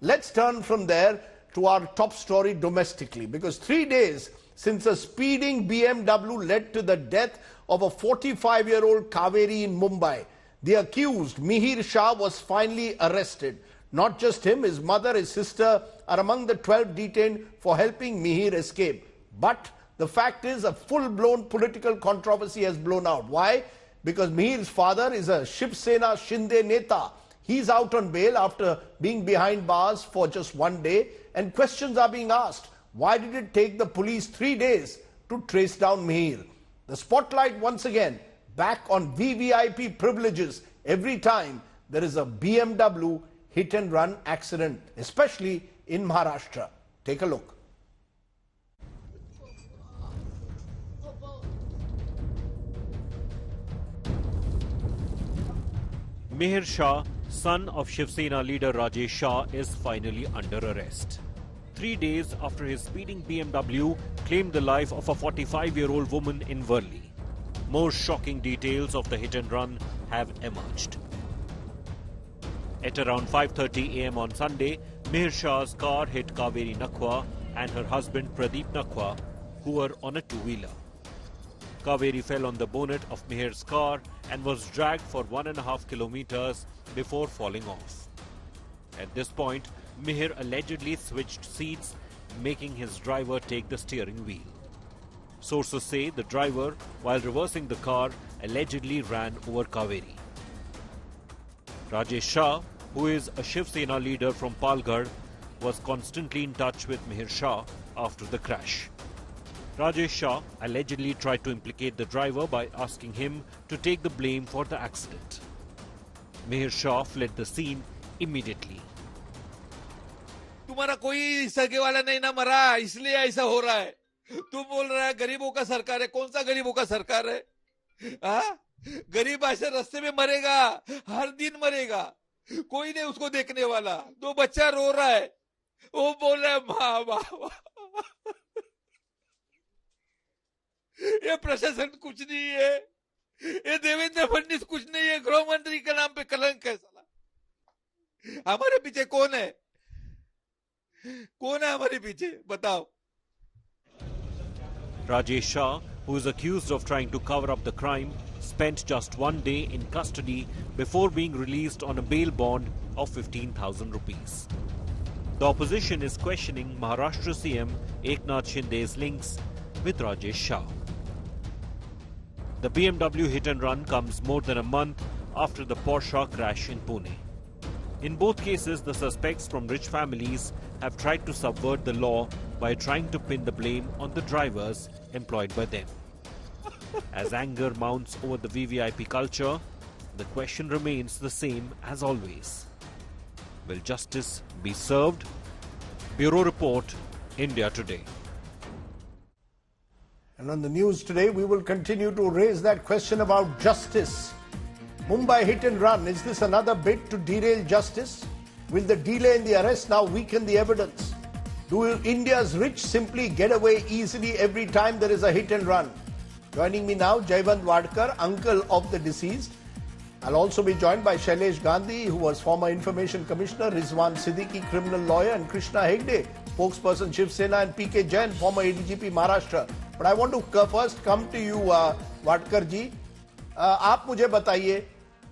Let's turn from there to our top story domestically, because 3 days since a speeding BMW led to the death of a 45-year-old Kaveri in Mumbai, the accused, Mihir Shah, was finally arrested. Not just him, his mother, his sister are among the 12 detained for helping Mihir escape. But the fact is, a full-blown political controversy has blown out. Why? Because Mihir's father is a Shiv Sena Shinde Neta. He's out on bail after being behind bars for just 1 day, and questions are being asked. Why did it take the police 3 days to trace down Mihir? The spotlight once again back on VVIP privileges every time there is a BMW hit and run accident, especially in Maharashtra. Take a look. Mihir Shah, son of Shiv Sena leader Rajesh Shah, is finally under arrest. 3 days after his speeding BMW claimed the life of a 45-year-old woman in Worli. More shocking details of the hit and run have emerged. At around 5:30 a.m. on Sunday, Mihir Shah's car hit Kaveri Nakhwa and her husband Pradeep Nakhwa, who were on a two-wheeler. Kaveri fell on the bonnet of Mihir's car and was dragged for 1.5 kilometers before falling off. At this point, Mihir allegedly switched seats, making his driver take the steering wheel. Sources say the driver, while reversing the car, allegedly ran over Kaveri. Rajesh Shah, who is a Shiv Sena leader from Palghar, was constantly in touch with Mihir Shah after the crash. Rajesh Shah allegedly tried to implicate the driver by asking him to take the blame for the accident. Mihir Shah fled the scene immediately. तुम्हारा कोई सगे वाला नहीं ना मरा, इसलिए ऐसा हो रहा है. तू बोल रहा है गरीबों का सरकार है. कौन सा गरीबों का सरकार है? हाँ? गरीब ऐसे रास्ते में मरेगा, हर दिन मरेगा. कोई नहीं उसको देखने वाला. दो बच्चा रो रहा है, वो बोल रहा है माँ बाबा. ये प्रशासन कुछ नहीं है, ये देवेंद्र फडणवीस कुछ नहीं है. गृह मंत्री के नाम पे कलंक है साला. हमारे पीछे कौन है? कौन है हमारे पीछे? बताओ. Rajesh Shah, who is accused of trying to cover up the crime, spent just 1 day in custody before being released on a bail bond of 15,000 rupees. The opposition is questioning Maharashtra CM Eknath Shinde's links with Rajesh Shah. The BMW hit and run comes more than a month after the Porsche crash in Pune. In both cases, the suspects from rich families have tried to subvert the law by trying to pin the blame on the drivers employed by them. As anger mounts over the VVIP culture, the question remains the same as always. Will justice be served? Bureau Report, India Today. And on the news today, we will continue to raise that question about justice. Mumbai hit and run, is this another bid to derail justice? Will the delay in the arrest now weaken the evidence? Do India's rich simply get away easily every time there is a hit and run? Joining me now, Jaywant Wadkar, uncle of the deceased. I'll also be joined by Shailesh Gandhi, who was former Information Commissioner, Rizwan Siddiqui, criminal lawyer, and Krishna Hegde, spokesperson Shiv Sena, and PK Jain, former ADGP Maharashtra. But I want to first come to you, Wadkar ji. आप मुझे बताइए,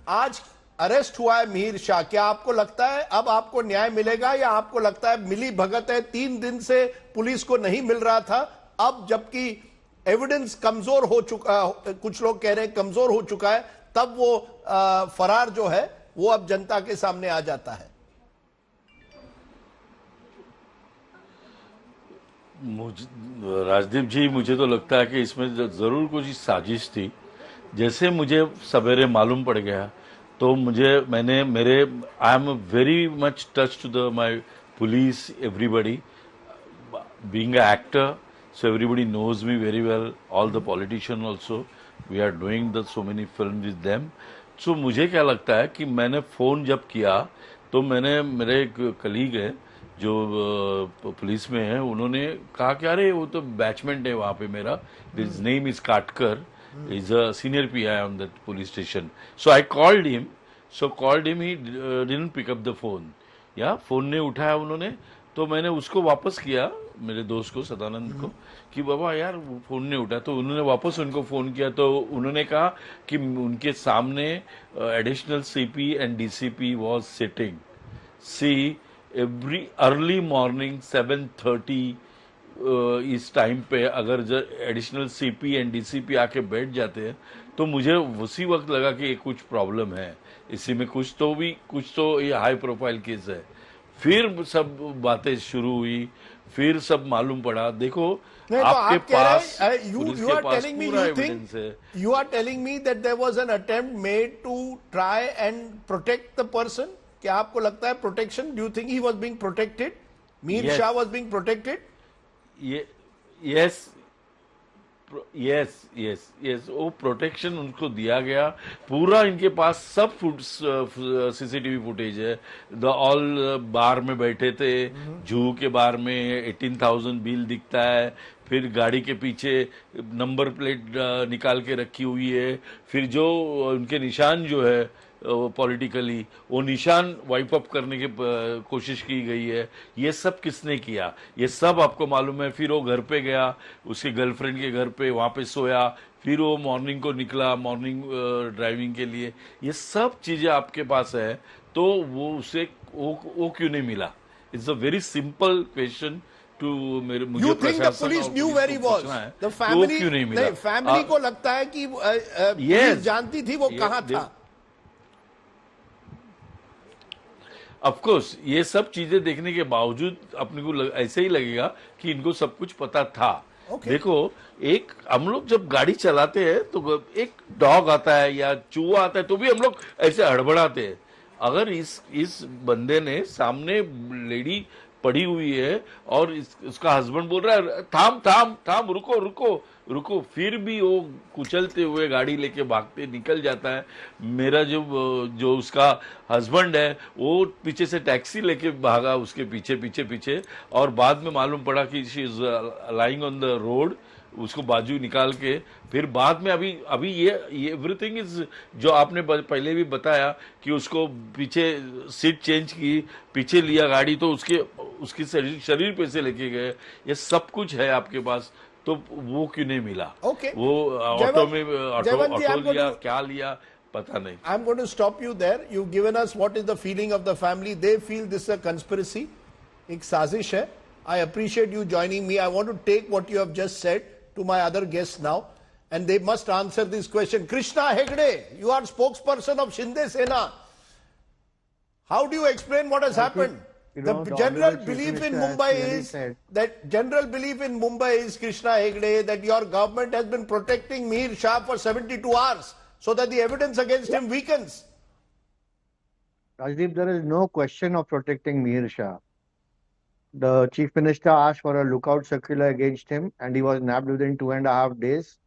आज arrest हुआ है मिहिर शाह, क्या आपको लगता है अब आपको न्याय मिलेगा, या आपको लगता है मिली भगत है, 3 दिन से पुलिस को नहीं मिल रहा था, अब जबकि एविडेंस कमजोर हो चुका, कुछ लोग कह रहे हैं कमजोर हो चुका है, तब वो फरार जो है वो अब जनता के सामने आ जाता है? राजदीप जी, मुझे तो लगता है कि इसमें जरूर कुछ साजिश थी. जैसे मुझे सवेरे मालूम पड़ गया तो I am very much touch to the my police, everybody being a actor, so everybody knows me very well, all the politicians also, we are doing the so many films with them. So मुझे क्या लगता है कि मैंने phone जब किया तो मेरे एक कलीग है जो पुलिस में है, उन्होंने कहा कि अरे वो तो बैचमेंट है वहाँ पे मेरा, his name is Katkar, he's a senior PI on that police station. So I called him, he didn't pick up the phone. या फोन नहीं उठाया उन्होंने, तो मैंने उसको वापस किया, मेरे दोस्त को, सदानंद को, कि बाबा यार वो फोन नहीं उठा। तो उन्होंने वापस उनको फोन किया, तो उन्होंने कहा कि उनके सामने additional CP and DCP was sitting. See every early morning 7:30 इस टाइम पे अगर एडिशनल सीपी एंड डीसीपी आके बैठ जाते हैं, तो मुझे उसी वक्त लगा कि ये कुछ प्रॉब्लम है, इसी में कुछ तो ये हाई प्रोफाइल केस है। फिर सब बातें शुरू हुई, फिर सब मालूम पड़ा। देखो नहीं, तो आपके आप कह रहे पास हैं, पुलिस you के are पास telling me पूरा you एविडेंस है। think you are telling me that there was an attempt made to try and protect the person? क्या आपको लगता है protection? Do you think he was being protected? Mir Yes. Shah was being protected? ये yes yes yes yes वो protection उनको दिया गया पूरा। इनके पास सब सीसीटीवी फुटेज है। द ऑल बार में बैठे थे, जू के बार में 18,000 बिल दिखता है, फिर गाड़ी के पीछे नंबर प्लेट निकाल के रखी हुई है, फिर जो उनके निशान जो है पॉलिटिकली, वो निशान वाइप अप करने की कोशिश की गई है। ये सब किसने किया, ये सब आपको मालूम है। फिर वो घर पे गया, उसके गर्लफ्रेंड के घर पे, वहां पे सोया, फिर वो मॉर्निंग को निकला मॉर्निंग ड्राइविंग के लिए। ये सब चीजें आपके पास है, तो वो उसे वो क्यों नहीं मिला? It's a very simple question to मेरे मुझे। You think the police knew where he was? The family, क्यों नहीं मिला? नहीं, फैमिली को लगता है कि पुलिस जानती थी वो कहाँ था। ऑफ कोर्स ये सब चीजें देखने के बावजूद अपने को ऐसे ही लगेगा कि इनको सब कुछ पता था। Okay. देखो, एक हम लोग जब गाड़ी चलाते हैं तो एक डॉग आता है या चूहा आता है तो भी हम लोग ऐसे हड़बड़ाते हैं। अगर इस बंदे ने सामने लेडी पड़ी हुई है और उसका हस्बैंड बोल रहा है थाम थाम थाम, रुको रुको रुको, फिर भी वो कुचलते हुए गाड़ी लेके भागते निकल जाता है। मेरा जो उसका हस्बैंड है वो पीछे से टैक्सी लेके भागा उसके पीछे पीछे पीछे, और बाद में मालूम पड़ा कि she is lying on the road, उसको बाजू निकाल के। फिर बाद में अभी ये एवरीथिंग इज, जो आपने पहले भी बताया कि उसको पीछे सीट चेंज की, पीछे लिया गाड़ी, तो उसकी शरीर पे से लेके गए। ये सब कुछ है आपके पास, तो वो क्यों नहीं मिला? Okay. वो ऑटो में Jayant ji, I'm going लिया, to- क्या लिया पता नहीं। I'm going to stop you there. You've given us what is the feeling of the family. They feel this is a conspiracy. एक साजिश है. I appreciate you joining me. I want to take what you have just said to my other guests now, and they must answer this question. Krishna Hegde, you are spokesperson of Shinde Sena. How do you explain what has happened? The general belief in Mumbai is Krishna Hegde, that your government has been protecting Mir Shah for 72 hours so that the evidence against him weakens. Rajdeep, there is no question of protecting Mir Shah. The Chief Minister asked for a lookout circular against him and he was nabbed within 2.5 days.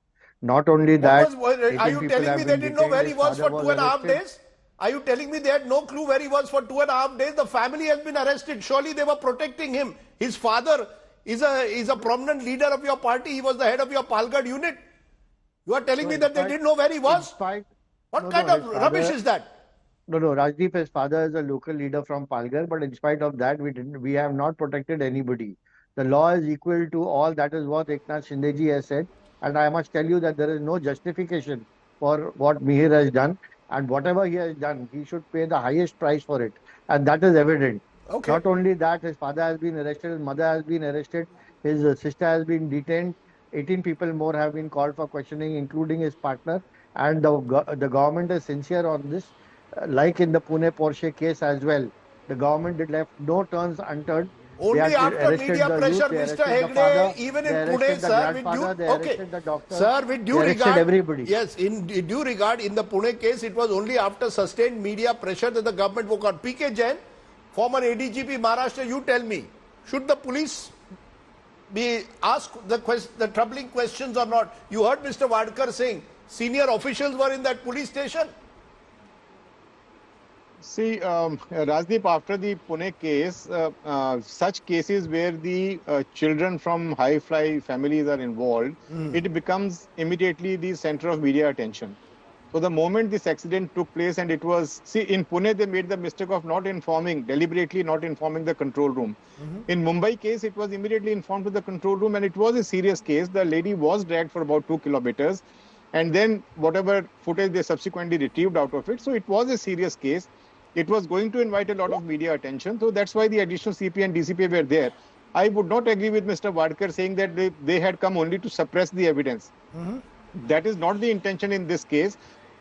Not only that, Are you telling me they didn't know where he was for 2.5 days? Are you telling me they had no clue where he was for 2.5 days? The family has been arrested. Surely they were protecting him. His father is a prominent leader of your party. He was the head of your Palgad unit. You are telling me that they didn't know where he was? What kind of rubbish is that? No, Rajdeep, his father is a local leader from Palghar, but in spite of that, we have not protected anybody. The law is equal to all. That is what Eknath Shindeji has said. And I must tell you that there is no justification for what Mihir has done. And whatever he has done, he should pay the highest price for it. And that is evident. Okay. Not only that, his father has been arrested, his mother has been arrested, his sister has been detained. 18 people more have been called for questioning, including his partner. And the government is sincere on this. Like in the Pune Porsche case as well, the government did left no turns unturned. Only after media pressure, Mr. Hegde, even in Pune, sir, with due regard, everybody. Yes, in due regard, in the Pune case, it was only after sustained media pressure that the government woke up. PK Jain, former ADGP Maharashtra, you tell me, should the police be asked the troubling questions or not? You heard Mr. Wadkar saying senior officials were in that police station. See, Rajdeep, after the Pune case, such cases where the children from high-fly families are involved, it becomes immediately the center of media attention. So the moment this accident took place, and it was, see, in Pune, they made the mistake of deliberately not informing the control room. In Mumbai case, it was immediately informed to the control room, and it was a serious case. The lady was dragged for about 2 kilometers, and then whatever footage they subsequently retrieved out of it. So it was a serious case. It was going to invite a lot of media attention. So that's why the additional CP and DCP were there. I would not agree with Mr. Wadkar saying that they had come only to suppress the evidence. That is not the intention in this case.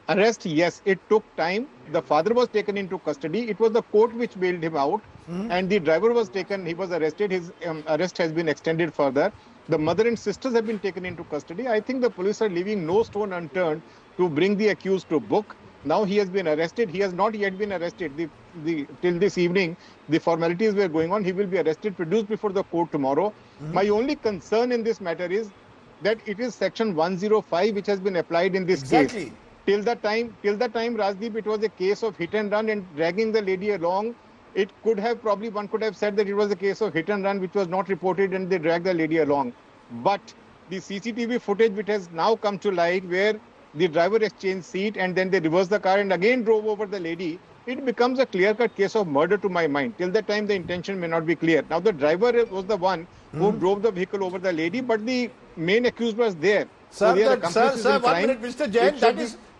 Arrest, yes, it took time. The father was taken into custody. It was the court which bailed him out, and the driver was taken. He was arrested. His arrest has been extended further. The mother and sisters have been taken into custody. I think the police are leaving no stone unturned to bring the accused to book. Now he has been arrested. He has not yet been arrested. Till this evening, the formalities were going on. He will be arrested, produced before the court tomorrow. My only concern in this matter is that it is Section 105 which has been applied in this case. Till the time, Rajdeep, it was a case of hit and run and dragging the lady along. It could have one could have said that it was a case of hit and run which was not reported and they dragged the lady along. But the CCTV footage which has now come to light, where the driver exchanged seat and then they reversed the car and again drove over the lady, it becomes a clear-cut case of murder to my mind. Till that time, the intention may not be clear. Now, the driver was the one who drove the vehicle over the lady, but the main accused was there. Sir, 1 minute, Mr. Jain,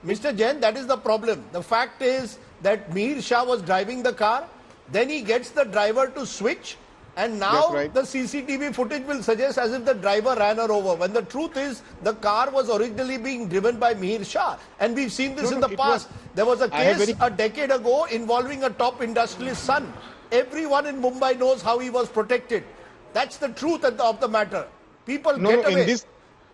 Mr. Jain, that is the problem. The fact is that Mihir Shah was driving the car, then he gets the driver to switch, and now the CCTV footage will suggest as if the driver ran her over, when the truth is the car was originally being driven by Mihir Shah. And we've seen this in the past. There was a case a decade ago involving a top industrialist's son. Everyone in Mumbai knows how he was protected. That's the truth of the matter. People get away.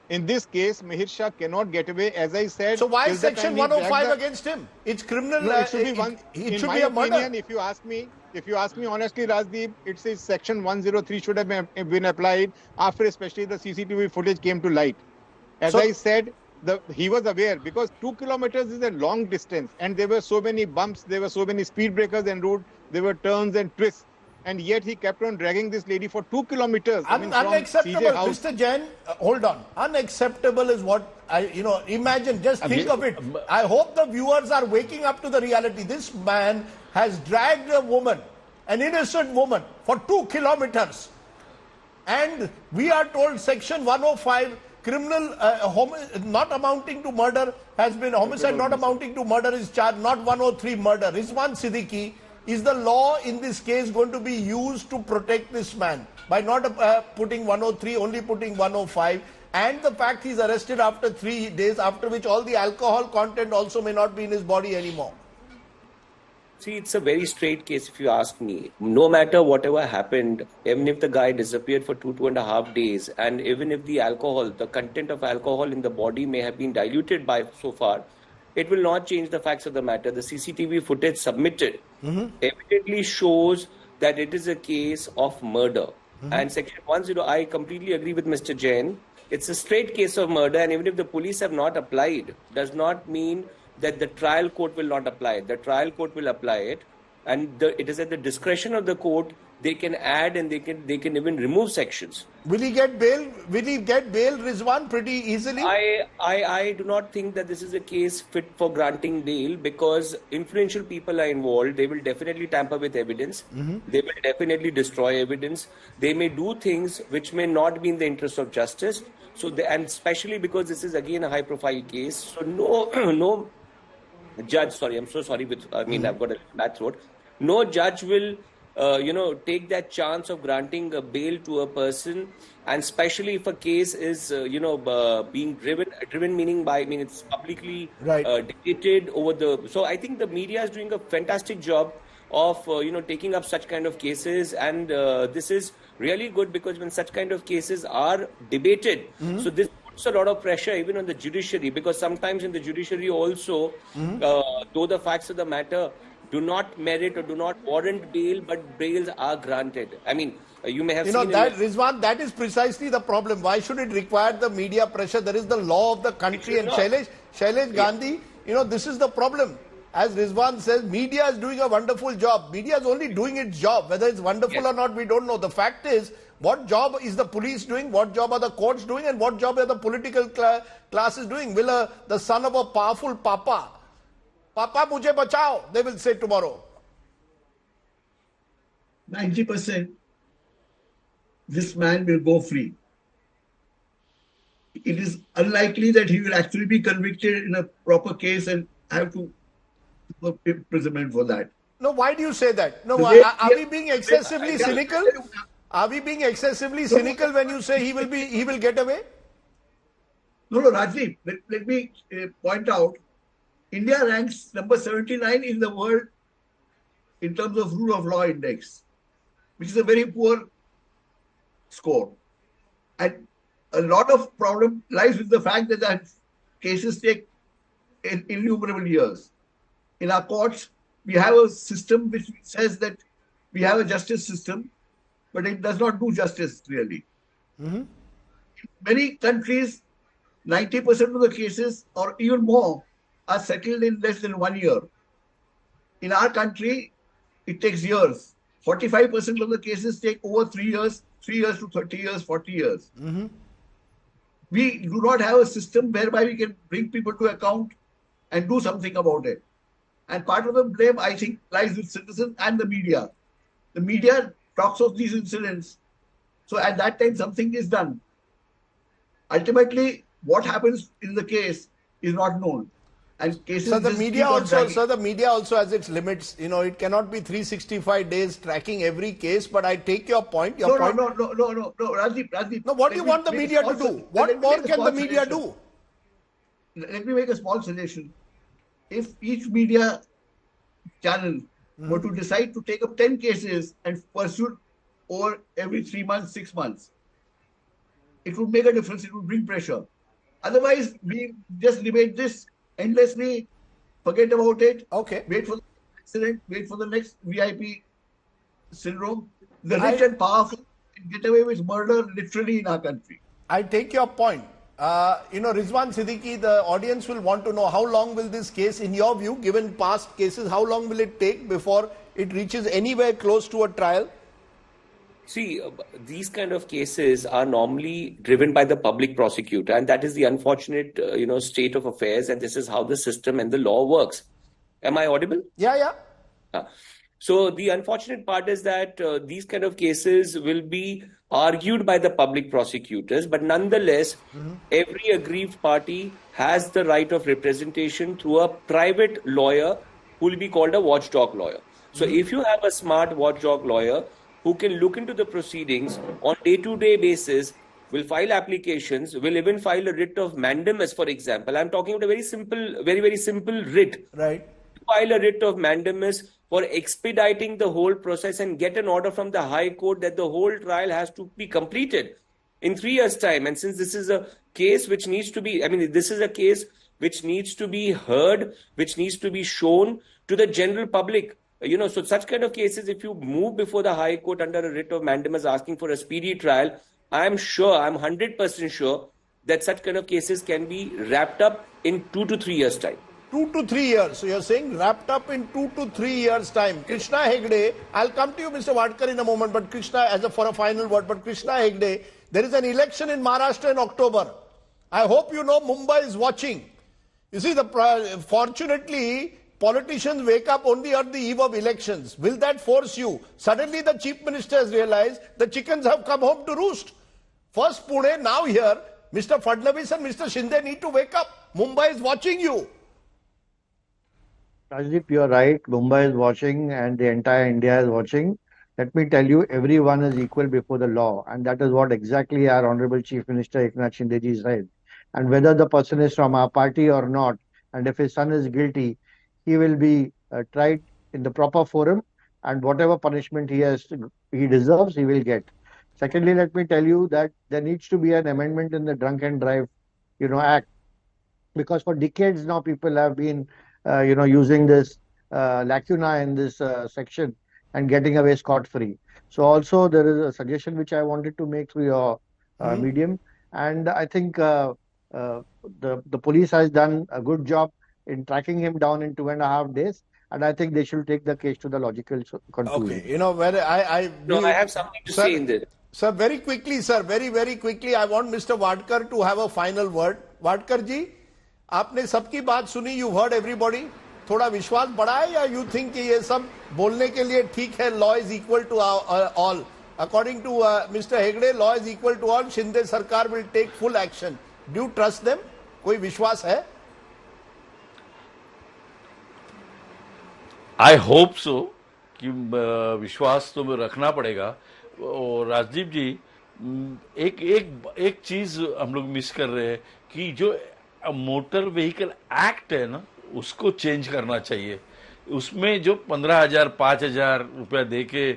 In this case, Mihir Shah cannot get away, as I said. So why is Section 105 against him? It's criminal. No, it should be a murder. Opinion, if you ask me honestly, Rajdeep, it says Section 103 should have been applied after especially the CCTV footage came to light. As I said, he was aware, because 2 kilometers is a long distance and there were so many bumps, there were so many speed breakers en route, there were turns and twists. And yet he kept on dragging this lady for 2 kilometers. Unacceptable, Mr. Jain. Hold on. Unacceptable is what imagine. Just think of it. I hope the viewers are waking up to the reality. This man has dragged a woman, an innocent woman, for 2 kilometers, and we are told Section 105, criminal not amounting to murder has been homicide not amounting to murder is charged, not 103 murder. Rizwan Siddiqui. Is the law in this case going to be used to protect this man by not putting 103, only putting 105? And the fact he's arrested after 3 days, after which all the alcohol content also may not be in his body anymore. See, it's a very straight case if you ask me. No matter whatever happened, even if the guy disappeared for 2.5 days, and even if the content of alcohol in the body may have been diluted by so far, it will not change the facts of the matter. The CCTV footage submitted evidently shows that it is a case of murder. And Section 10, I completely agree with Mr. Jain. It's a straight case of murder, and even if the police have not applied, does not mean that the trial court will not apply it. The trial court will apply it, and it is at the discretion of the court. They can add and they can even remove sections. Will he get bail? Will he get bail, Rizwan, pretty easily? I do not think that this is a case fit for granting bail, because influential people are involved. They will definitely tamper with evidence. They will definitely destroy evidence. They may do things which may not be in the interest of justice. And especially because this is again a high-profile case. So no judge. Sorry, I'm so sorry. I've got a bad throat. No judge will take that chance of granting a bail to a person, and especially if a case is, being driven meaning it's publicly debated over the. So I think the media is doing a fantastic job of, taking up such kind of cases, and this is really good, because when such kind of cases are debated, so this puts a lot of pressure even on the judiciary, because sometimes in the judiciary also, though the facts of the matter do not merit or do not warrant bail, but bails are granted. I mean, you may have seen that, Rizwan, that is precisely the problem. Why should it require the media pressure? There is the law of the country, and Shailesh Gandhi, this is the problem. as Rizwan says, media is doing a wonderful job. Media is only doing its job. Whether it's wonderful Yes. or not, we don't know. The fact is, what job is the police doing? What job are the courts doing? And what job are the political classes doing? Will the son of a powerful Papa mujhe bachao, they will say tomorrow. 90% this man will go free. It is unlikely that he will actually be convicted in a proper case and have to go imprisonment for that. No, why do you say that? No, The way- are we being excessively Yeah, cynical? Are we being excessively cynical when you say he will get away? No, Rajdeep, let me point out, India ranks number 79 in the world in terms of rule of law index, which is a very poor score. And a lot of problem lies with the fact that cases take innumerable years. In our courts, we have a system which says that we have a justice system, but it does not do justice really. In many countries, 90% of the cases or even more are settled in less than 1 year. In our country, it takes years. 45% of the cases take over 3 years to 30 years, 40 years. We do not have a system whereby we can bring people to account and do something about it. And part of the blame, I think, lies with citizens and the media. The media talks of these incidents. So at that time, something is done. Ultimately, what happens in the case is not known. And cases So the just media keep on also, dragging. so the media also has its limits. You know, it cannot be 365 days tracking every case. But I take your point. No, Rajdeep. No, what do you want the media to do? What more can the media do? Let me make a small suggestion. If each media channel were to decide to take up 10 cases and pursue over every 3 months, 6 months, it would make a difference. It would bring pressure. Otherwise, we just debate this endlessly, forget about it. Okay. Wait for the accident, wait for the next VIP syndrome. The rich and powerful can get away with murder literally in our country. I take your point. Rizwan Siddiqui, the audience will want to know how long will this case, in your view, given past cases, how long will it take before it reaches anywhere close to a trial? See, these kind of cases are normally driven by the public prosecutor, and that is the unfortunate, state of affairs. And this is how the system and the law works. Am I audible? Yeah. So the unfortunate part is that these kind of cases will be argued by the public prosecutors, but nonetheless, every aggrieved party has the right of representation through a private lawyer who will be called a watchdog lawyer. So if you have a smart watchdog lawyer who can look into the proceedings on day-to-day basis, will file applications, will even file a writ of mandamus, for example. I'm talking about a very simple writ. Right. File a writ of mandamus for expediting the whole process and get an order from the High Court that the whole trial has to be completed in 3 years' time. And since this is a case which needs to be, this is a case which needs to be heard, which needs to be shown to the general public. So such kind of cases, if you move before the High Court under a writ of mandamus asking for a speedy trial, I'm 100% sure that such kind of cases can be wrapped up in 2 to 3 years' time. 2 to 3 years. So you're saying wrapped up in 2 to 3 years' time. Krishna Hegde, I'll come to you, Mr. Wadkar, in a moment, but Krishna, for a final word, but Krishna Hegde, there is an election in Maharashtra in October. I hope you know Mumbai is watching. You see, fortunately, politicians wake up only on the eve of elections. Will that force you? Suddenly the chief minister has realized the chickens have come home to roost. First Pune, now here, Mr. Fadnavis and Mr. Shinde need to wake up. Mumbai is watching you. Rajdeep, you're right. Mumbai is watching and the entire India is watching. Let me tell you, everyone is equal before the law. And that is what exactly our Honorable Chief Minister Eknath Shinde said. And whether the person is from our party or not, and if his son is guilty, he will be tried in the proper forum, and whatever punishment he deserves, he will get. Secondly, let me tell you that there needs to be an amendment in the Drunk and Drive, Act, because for decades now people have been, using this lacuna in this section and getting away scot-free. So also there is a suggestion which I wanted to make through your medium, and I think the police has done a good job. in tracking him down in 2.5 days. And I think they should take the case to the logical conclusion. Okay, you know, where I have something to say in this. Sir, very quickly, sir, very quickly, I want Mr. Wadkar to have a final word. Wadkar ji, आपने सबकी बात सुनी, you heard everybody. थोड़ा विश्वास बढ़ा है या you think कि ये सब बोलने के लिए ठीक है, law is equal to all. According to Mr. Hegde, law is equal to all. Shinde Sarkar will take full action. Do you trust them? कोई विश्वास है? आई होप सो कि विश्वास तो रखना पड़ेगा। और राजदीप जी, एक चीज हम लोग मिस कर रहे हैं कि जो मोटर व्हीकल एक्ट है ना, उसको चेंज करना चाहिए। उसमें जो 15,000 5,000 रुपया दे के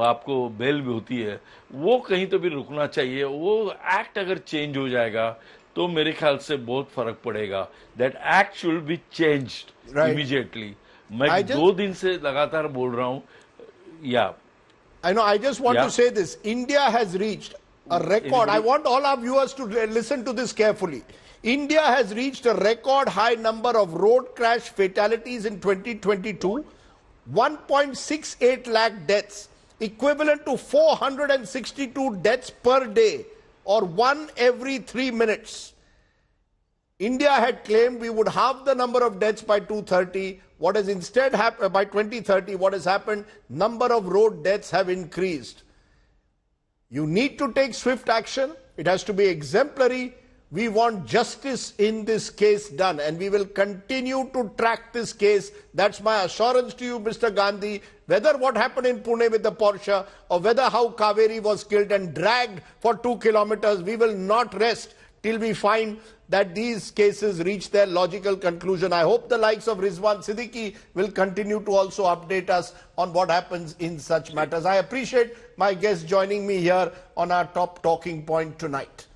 आपको बेल भी होती है, वो कहीं तो भी रुकना चाहिए। वो एक्ट अगर चेंज हो जाएगा तो मेरे ख्याल से बहुत फर्क पड़ेगा। That act should be changed immediately. मैं 2 दिन से लगातार बोल रहा हूं। या I know, I just want to say this. India has reached a record. I want all our viewers to listen to this carefully. India has reached a record high number of road crash fatalities in 2022. 1.68 lakh deaths, equivalent to 462 deaths per day, or 1 every 3 minutes. India had claimed we would halve the number of deaths by 2030. What has instead happened by 2030? What has happened? Number of road deaths have increased. You need to take swift action. It has to be exemplary. We want justice in this case done, and we will continue to track this case. That's my assurance to you, Mr. Gandhi. Whether what happened in Pune with the Porsche, or whether how Kaveri was killed and dragged for 2 kilometers, we will not rest till we find that these cases reach their logical conclusion. I hope the likes of Rizwan Siddiqui will continue to also update us on what happens in such matters. I appreciate my guests joining me here on our top talking point tonight.